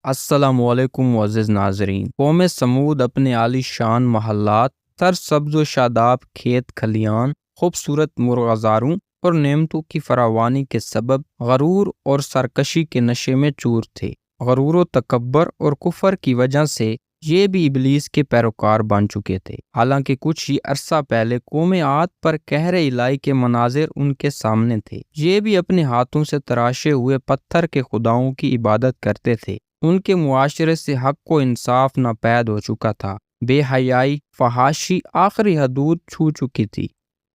السلام علیکم معزز ناظرین۔ قوم سمود اپنے عالی شان محلات، سرسبز و شاداب کھیت کھلیان، خوبصورت مرغزاروں اور نعمتوں کی فراوانی کے سبب غرور اور سرکشی کے نشے میں چور تھے۔ غرور و تکبر اور کفر کی وجہ سے یہ بھی ابلیس کے پیروکار بن چکے تھے۔ حالانکہ کچھ ہی عرصہ پہلے قوم عاد پر قہر الہی کے مناظر ان کے سامنے تھے۔ یہ بھی اپنے ہاتھوں سے تراشے ہوئے پتھر کے خداؤں کی عبادت کرتے تھے۔ ان کے معاشرے سے حق و انصاف ناپید ہو چکا تھا۔ بے حیائی، فحاشی آخری حدود چھو چکی تھی۔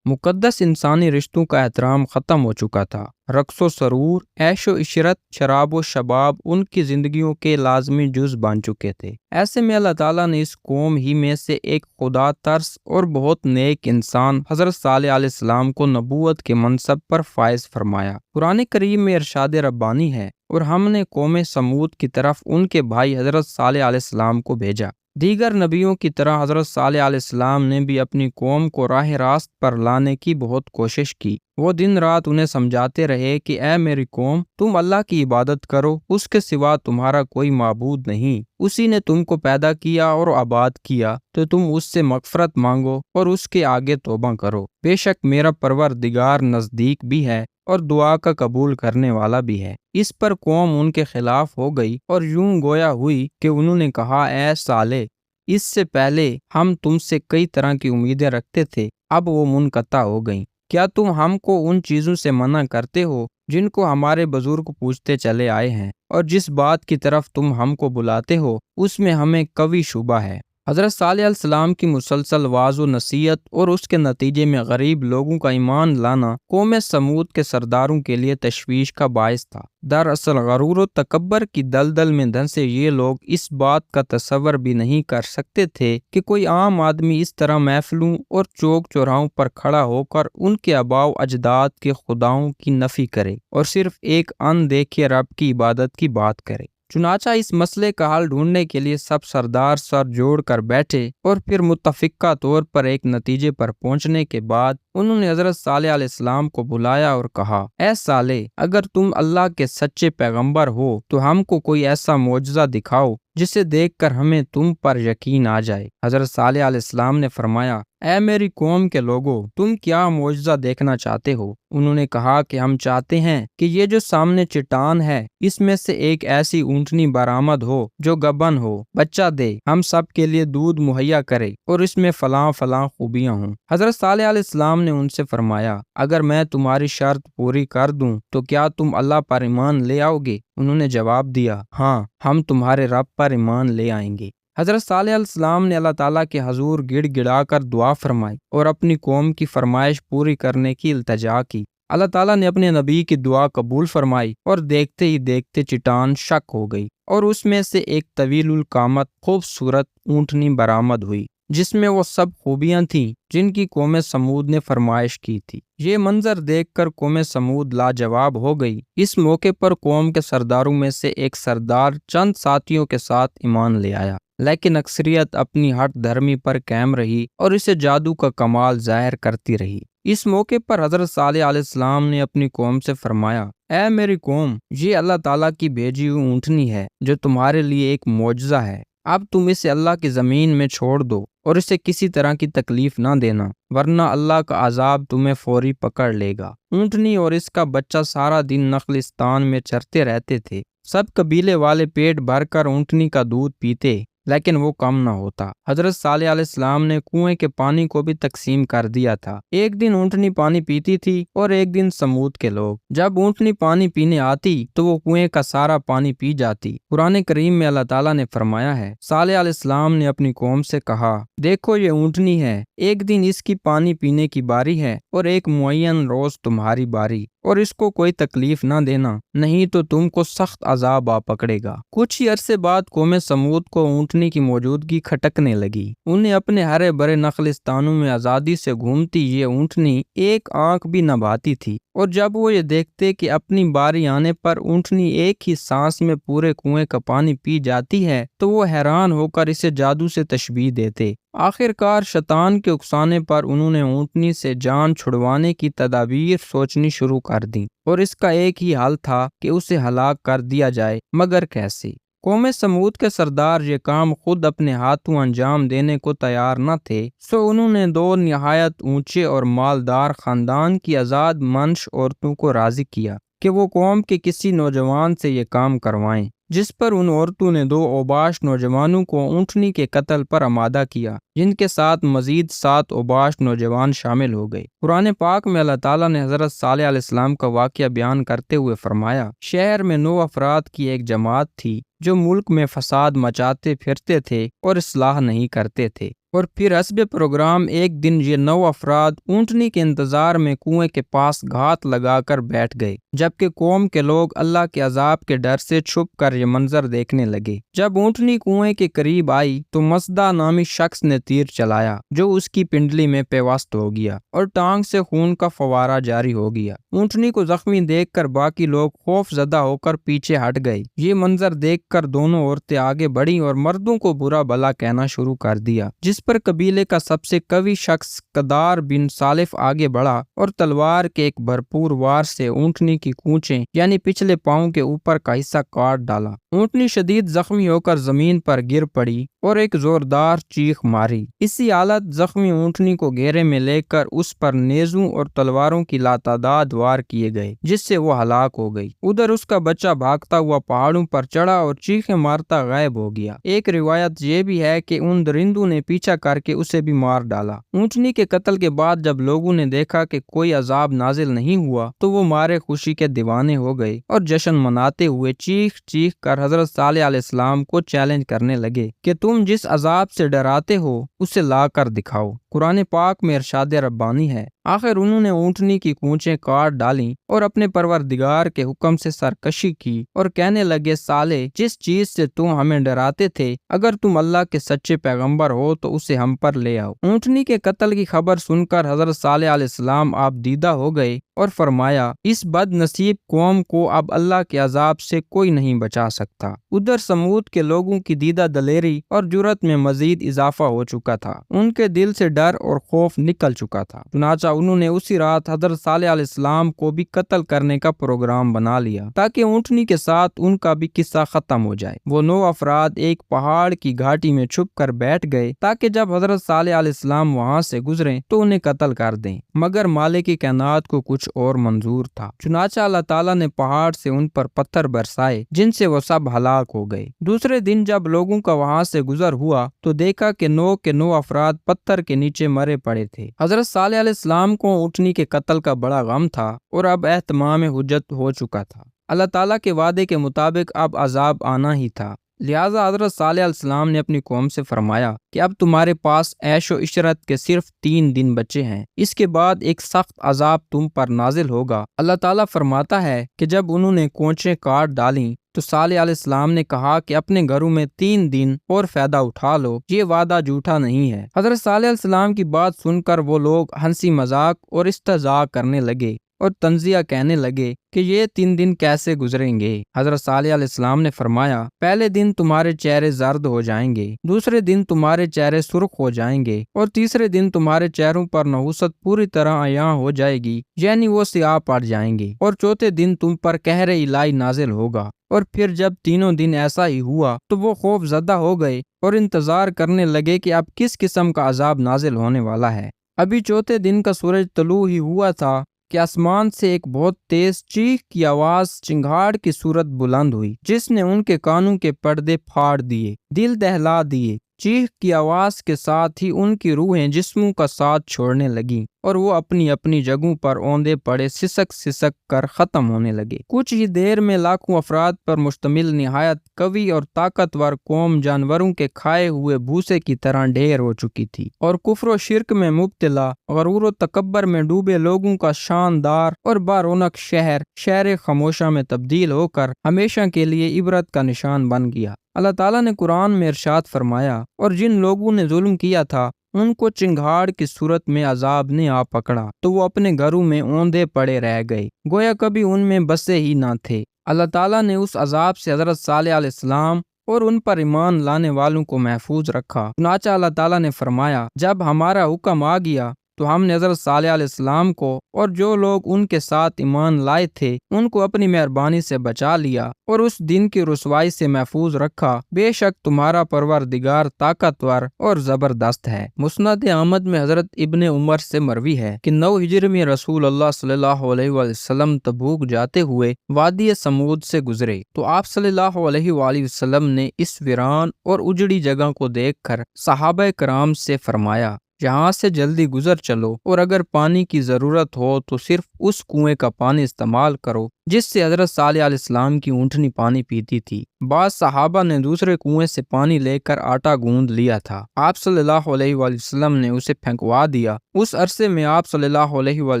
مقدس انسانی رشتوں کا احترام ختم ہو چکا تھا۔ رقص و سرور، عیش و عشرت، شراب و شباب ان کی زندگیوں کے لازمی جز بن چکے تھے۔ ایسے میں اللہ تعالیٰ نے اس قوم ہی میں سے ایک خدا ترس اور بہت نیک انسان حضرت صالح علیہ السلام کو نبوت کے منصب پر فائز فرمایا۔ قرآن کریم میں ارشاد ربانی ہے، اور ہم نے قوم سمود کی طرف ان کے بھائی حضرت صالح علیہ السلام کو بھیجا۔ دیگر نبیوں کی طرح حضرت صالح علیہ السلام نے بھی اپنی قوم کو راہ راست پر لانے کی بہت کوشش کی۔ وہ دن رات انہیں سمجھاتے رہے کہ اے میری قوم، تم اللہ کی عبادت کرو، اس کے سوا تمہارا کوئی معبود نہیں۔ اسی نے تم کو پیدا کیا اور آباد کیا، تو تم اس سے مغفرت مانگو اور اس کے آگے توبہ کرو۔ بے شک میرا پروردگار نزدیک بھی ہے اور دعا کا قبول کرنے والا بھی ہے۔ اس پر قوم ان کے خلاف ہو گئی اور یوں گویا ہوئی کہ انہوں نے کہا، اے صالح، اس سے پہلے ہم تم سے کئی طرح کی امیدیں رکھتے تھے، اب وہ منقطع ہو گئیں۔ کیا تم ہم کو ان چیزوں سے منع کرتے ہو جن کو ہمارے بزرگ پوچھتے چلے آئے ہیں، اور جس بات کی طرف تم ہم کو بلاتے ہو اس میں ہمیں قوی شبہ ہے۔ حضرت صالح علیہ السلام کی مسلسل واعظ و نصیحت اور اس کے نتیجے میں غریب لوگوں کا ایمان لانا قوم سمود کے سرداروں کے لیے تشویش کا باعث تھا۔ دراصل غرور و تکبر کی دلدل میں دھنسے یہ لوگ اس بات کا تصور بھی نہیں کر سکتے تھے کہ کوئی عام آدمی اس طرح محفلوں اور چوک چوراہوں پر کھڑا ہو کر ان کے آباء و اجداد کے خداؤں کی نفی کرے اور صرف ایک ان دیکھے رب کی عبادت کی بات کرے۔ چنانچہ اس مسئلے کا حل ڈھونڈنے کے لیے سب سردار سر جوڑ کر بیٹھے، اور پھر متفقہ طور پر ایک نتیجے پر پہنچنے کے بعد انہوں نے حضرت صالح علیہ السلام کو بلایا اور کہا، اے صالح، اگر تم اللہ کے سچے پیغمبر ہو تو ہم کو کوئی ایسا معجزہ دکھاؤ جسے دیکھ کر ہمیں تم پر یقین آ جائے۔ حضرت صالح علیہ السلام نے فرمایا، اے میری قوم کے لوگوں، تم کیا معجزہ دیکھنا چاہتے ہو؟ انہوں نے کہا کہ ہم چاہتے ہیں کہ یہ جو سامنے چٹان ہے، اس میں سے ایک ایسی اونٹنی برآمد ہو جو گبن ہو، بچہ دے، ہم سب کے لیے دودھ مہیا کرے، اور اس میں فلاں فلاں خوبیاں ہوں۔ حضرت صالح علیہ السلام نے ان سے فرمایا، اگر میں تمہاری شرط پوری کر دوں تو کیا تم اللہ پر ایمان لے آؤ گے؟ انہوں نے جواب دیا، ہاں، ہم تمہارے رب پر ایمان لے آئیں گے۔ حضرت صالح علیہ السلام نے اللہ تعالیٰ کے حضور گڑ گڑا کر دعا فرمائی اور اپنی قوم کی فرمائش پوری کرنے کی التجا کی۔ اللہ تعالیٰ نے اپنے نبی کی دعا قبول فرمائی، اور دیکھتے ہی دیکھتے چٹان شق ہو گئی، اور اس میں سے ایک طویل القامت خوبصورت اونٹنی برآمد ہوئی، جس میں وہ سب خوبیاں تھیں جن کی قوم سمود نے فرمائش کی تھی۔ یہ منظر دیکھ کر قوم سمود لاجواب ہو گئی۔ اس موقع پر قوم کے سرداروں میں سے ایک سردار چند ساتھیوں کے ساتھ ایمان لے آیا، لیکن اکثریت اپنی ہٹ دھرمی پر قائم رہی اور اسے جادو کا کمال ظاہر کرتی رہی۔ اس موقع پر حضرت صالح علیہ السلام نے اپنی قوم سے فرمایا، اے میری قوم، یہ اللہ تعالیٰ کی بھیجی ہوئی اونٹنی ہے جو تمہارے لیے ایک معجزہ ہے۔ اب تم اسے اللہ کی زمین میں چھوڑ دو اور اسے کسی طرح کی تکلیف نہ دینا، ورنہ اللہ کا عذاب تمہیں فوری پکڑ لے گا۔ اونٹنی اور اس کا بچہ سارا دن نخلستان میں چرتے رہتے تھے۔ سب قبیلے والے پیٹ بھر کر اونٹنی کا دودھ پیتے، لیکن وہ کم نہ ہوتا۔ حضرت صالح علیہ السلام نے کنویں کے پانی کو بھی تقسیم کر دیا تھا۔ ایک دن اونٹنی پانی پیتی تھی اور ایک دن سمود کے لوگ۔ جب اونٹنی پانی پینے آتی تو وہ کنویں کا سارا پانی پی جاتی۔ قرآن کریم میں اللہ تعالیٰ نے فرمایا ہے، صالح علیہ السلام نے اپنی قوم سے کہا، دیکھو یہ اونٹنی ہے، ایک دن اس کی پانی پینے کی باری ہے اور ایک معین روز تمہاری باری، اور اس کو کوئی تکلیف نہ دینا، نہیں تو تم کو سخت عذاب آ پکڑے گا۔ کچھ ہی عرصے بعد قوم سمود کو اونٹنی کی موجودگی کھٹکنے لگی۔ انہیں اپنے ہرے بھرے نخلستانوں میں آزادی سے گھومتی یہ اونٹنی ایک آنکھ بھی نہ بھاتی تھی، اور جب وہ یہ دیکھتے کہ اپنی باری آنے پر اونٹنی ایک ہی سانس میں پورے کنویں کا پانی پی جاتی ہے تو وہ حیران ہو کر اسے جادو سے تشبیہ دیتے۔ آخر کار شیطان کے اکسانے پر انہوں نے اونٹنی سے جان چھڑوانے کی تدابیر سوچنی شروع کر دیں، اور اس کا ایک ہی حل تھا کہ اسے ہلاک کر دیا جائے، مگر کیسے؟ قوم سمود کے سردار یہ کام خود اپنے ہاتھوں انجام دینے کو تیار نہ تھے، سو انہوں نے دو نہایت اونچے اور مالدار خاندان کی آزاد منش عورتوں کو راضی کیا کہ وہ قوم کے کسی نوجوان سے یہ کام کروائیں، جس پر ان عورتوں نے دو اوباش نوجوانوں کو اونٹنی کے قتل پر آمادہ کیا، جن کے ساتھ مزید 7 اوباش نوجوان شامل ہو گئے۔ قرآن پاک میں اللہ تعالیٰ نے حضرت صالح علیہ السلام کا واقعہ بیان کرتے ہوئے فرمایا، شہر میں 9 افراد کی ایک جماعت تھی جو ملک میں فساد مچاتے پھرتے تھے اور اصلاح نہیں کرتے تھے، اور پھر حسب پروگرام ایک دن یہ 9 افراد اونٹنی کے انتظار میں کنویں کے پاس گھات لگا کر بیٹھ گئے، جبکہ قوم کے لوگ اللہ کے عذاب کے ڈر سے چھپ کر یہ منظر دیکھنے لگے۔ جب اونٹنی کنویں کے قریب آئی تو مصدع نامی شخص نے تیر چلایا جو اس کی پنڈلی میں پیوست ہو گیا اور ٹانگ سے خون کا فوارہ جاری ہو گیا۔ اونٹنی کو زخمی دیکھ کر باقی لوگ خوف زدہ ہو کر پیچھے ہٹ گئے۔ یہ منظر دیکھ کر دونوں عورتیں آگے بڑھیں اور مردوں کو برا بھلا کہنا شروع کر دیا، جس پر قبیلے کا سب سے قوی شخص قدار بن سالف آگے بڑھا اور تلوار کے ایک بھرپور وار سے اونٹنی کی کونچیں یعنی پچھلے پاؤں کے اوپر کا حصہ کاٹ ڈالا۔ اونٹنی شدید زخمی ہو کر زمین پر گر پڑی اور ایک زوردار چیخ ماری۔ اسی حالت زخمی اونٹنی کو گھیرے میں لے کر اس پر نیزوں اور تلواروں کی لاتعداد وار کیے گئے، جس سے وہ ہلاک ہو گئی۔ ادھر اس کا بچہ بھاگتا ہوا پہاڑوں پر چڑھا اور چیخیں مارتا غائب ہو گیا۔ ایک روایت یہ بھی ہے کہ ان درندوں نے پیچھا کر کے اسے بھی مار ڈالا۔ اونٹنی کے قتل کے بعد جب لوگوں نے دیکھا کہ کوئی عذاب نازل نہیں ہوا تو وہ مارے خوشی کے دیوانے ہو گئے اور جشن مناتے ہوئے چیخ چیخ کر حضرت صالح علیہ السلام کو چیلنج کرنے لگے کہ تم جس عذاب سے ڈراتے ہو اسے لا کر دکھاؤ۔ قرآن پاک میں ارشاد ربانی ہے، آخر انہوں نے اونٹنی کی کونچیں کاٹ ڈالیں اور اپنے پروردگار کے حکم سے سرکشی کی اور کہنے لگے، صالح جس چیز سے تم ہمیں ڈراتے تھے، اگر تم اللہ کے سچے پیغمبر ہو تو اسے ہم پر لے آؤ۔ اونٹنی کے قتل کی خبر سن کر حضرت صالح علیہ السلام آپ دیدہ ہو گئے اور فرمایا، اس بد نصیب قوم کو اب اللہ کے عذاب سے کوئی نہیں بچا سکتا۔ ادھر سمود کے لوگوں کی دیدہ دلیری اور جرأت میں مزید اضافہ ہو چکا تھا، ان کے دل سے ڈر اور خوف نکل چکا تھا، چنانچہ انہوں نے اسی رات حضرت صالح علیہ السلام کو بھی قتل کرنے کا پروگرام بنا لیا تاکہ اونٹنی کے ساتھ ان کا بھی قصہ ختم ہو جائے۔ وہ 9 افراد ایک پہاڑ کی گھاٹی میں چھپ کر بیٹھ گئے تاکہ جب حضرت صالح علیہ السلام وہاں سے گزریں تو انہیں قتل کر دیں، مگر مالک کائنات کو کچھ اور منظور تھا، چنانچہ اللہ تعالیٰ نے پہاڑ سے ان پر پتھر برسائے جن سے وہ سب ہلاک ہو گئے۔ دوسرے دن جب لوگوں کا وہاں سے گزر ہوا تو دیکھا کہ 9 کے 9 افراد پتھر کے نیچے مرے پڑے تھے۔ حضرت صالح علیہ السلام کو اونٹنی کے قتل کا بڑا غم تھا اور اب اہتمام حجت ہو چکا تھا۔ اللہ تعالیٰ کے وعدے کے مطابق اب عذاب آنا ہی تھا، لہٰذا حضرت صالح علیہ السلام نے اپنی قوم سے فرمایا کہ اب تمہارے پاس عیش و عشرت کے صرف 3 دن بچے ہیں، اس کے بعد ایک سخت عذاب تم پر نازل ہوگا۔ اللہ تعالیٰ فرماتا ہے کہ جب انہوں نے کونچیں کاٹ ڈالیں تو صالح علیہ السلام نے کہا کہ اپنے گھروں میں 3 دن اور فائدہ اٹھا لو، یہ وعدہ جھوٹا نہیں ہے۔ حضرت صالح علیہ السلام کی بات سن کر وہ لوگ ہنسی مذاق اور استہزاء کرنے لگے اور تنزیہ کہنے لگے کہ یہ 3 دن کیسے گزریں گے۔ حضرت صالح علیہ السلام نے فرمایا، پہلے دن تمہارے چہرے زرد ہو جائیں گے، دوسرے دن تمہارے چہرے سرخ ہو جائیں گے، اور تیسرے دن تمہارے چہروں پر نحوست پوری طرح عیاں ہو جائے گی، یعنی وہ سیاہ پڑ جائیں گے، اور چوتھے دن تم پر قہر الہی نازل ہوگا۔ اور پھر جب تینوں دن ایسا ہی ہوا تو وہ خوف زدہ ہو گئے اور انتظار کرنے لگے کہ اب کس قسم کا عذاب نازل ہونے والا ہے۔ ابھی چوتھے دن کا سورج طلوع ہی ہوا تھا کہ آسمان سے ایک بہت تیز چیخ کی آواز چنگھاڑ کی صورت بلند ہوئی، جس نے ان کے کانوں کے پردے پھاڑ دیے، دل دہلا دیے۔ چیخ کی آواز کے ساتھ ہی ان کی روحیں جسموں کا ساتھ چھوڑنے لگیں اور وہ اپنی اپنی جگہوں پر اوندے پڑے سسک سسک کر ختم ہونے لگے۔ کچھ ہی دیر میں لاکھوں افراد پر مشتمل نہایت قوی اور طاقتور قوم جانوروں کے کھائے ہوئے بھوسے کی طرح ڈھیر ہو چکی تھی، اور کفر و شرک میں مبتلا، غرور و تکبر میں ڈوبے لوگوں کا شاندار اور بارونق شہر خاموشہ میں تبدیل ہو کر ہمیشہ کے لیے عبرت کا نشان بن گیا۔ اللہ تعالیٰ نے قرآن میں ارشاد فرمایا، اور جن لوگوں نے ظلم کیا تھا ان کو چنگھاڑ کی صورت میں عذاب نے آ پکڑا تو وہ اپنے گھروں میں اوندے پڑے رہ گئے، گویا کبھی ان میں بسے ہی نہ تھے۔ اللہ تعالیٰ نے اس عذاب سے حضرت صالح علیہ السلام اور ان پر ایمان لانے والوں کو محفوظ رکھا، چنانچہ اللہ تعالیٰ نے فرمایا، جب ہمارا حکم آ گیا تو ہم نے حضرت صالح علیہ السلام کو اور جو لوگ ان کے ساتھ ایمان لائے تھے ان کو اپنی مہربانی سے بچا لیا اور اس دن کی رسوائی سے محفوظ رکھا۔ بے شک تمہارا پروردگار طاقتور اور زبردست ہے۔ مسند احمد میں حضرت ابن عمر سے مروی ہے کہ 9 ہجری میں رسول اللہ صلی اللہ علیہ وسلم تبوک جاتے ہوئے وادی سمود سے گزرے تو آپ صلی اللہ علیہ وآلہ وسلم نے اس ویران اور اجڑی جگہ کو دیکھ کر صحابہ کرام سے فرمایا یہاں سے جلدی گزر چلو اور اگر پانی کی ضرورت ہو تو صرف اس کنویں کا پانی استعمال کرو جس سے حضرت صالح علیہ السلام کی اونٹنی پانی پیتی تھی۔ بعض صحابہ نے دوسرے کنویں سے پانی لے کر آٹا گوندھ لیا تھا۔ آپ صلی اللہ علیہ وآلہ وسلم نے اسے پھینکوا دیا۔ اس عرصے میں آپ صلی اللہ علیہ وآلہ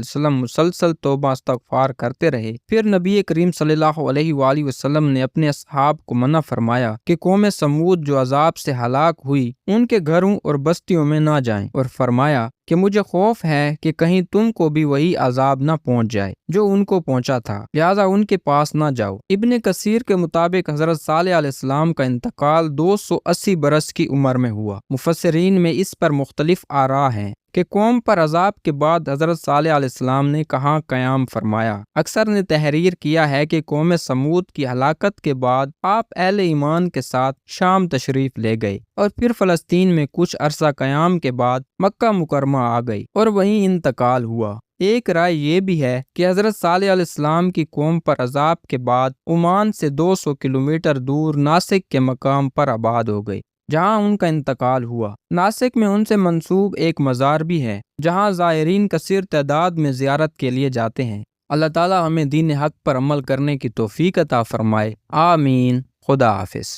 وسلم مسلسل توبہ استغفار کرتے رہے۔ پھر نبی کریم صلی اللہ علیہ وآلہ وسلم نے اپنے اصحاب کو منع فرمایا کہ قوم سمود جو عذاب سے ہلاک ہوئی ان کے گھروں اور بستیوں میں نہ جائیں، اور فرمایا کہ مجھے خوف ہے کہ کہیں تم کو بھی وہی عذاب نہ پہنچ جائے جو ان کو پہنچا تھا، لہذا ان کے پاس نہ جاؤ۔ ابن کثیر کے مطابق حضرت صالح علیہ السلام کا انتقال 280 برس کی عمر میں ہوا۔ مفسرین میں اس پر مختلف آراء ہیں کہ قوم پر عذاب کے بعد حضرت صالح علیہ السلام نے کہاں قیام فرمایا۔ اکثر نے تحریر کیا ہے کہ قوم سمود کی ہلاکت کے بعد آپ اہل ایمان کے ساتھ شام تشریف لے گئے اور پھر فلسطین میں کچھ عرصہ قیام کے بعد مکہ مکرمہ آ گئی اور وہیں انتقال ہوا۔ ایک رائے یہ بھی ہے کہ حضرت صالح علیہ السلام کی قوم پر عذاب کے بعد عمان سے 200 کلومیٹر دور ناسک کے مقام پر آباد ہو گئی جہاں ان کا انتقال ہوا۔ ناسک میں ان سے منسوب ایک مزار بھی ہے جہاں زائرین کثیر تعداد میں زیارت کے لیے جاتے ہیں۔ اللہ تعالی ہمیں دین حق پر عمل کرنے کی توفیق عطا فرمائے، آمین۔ خدا حافظ۔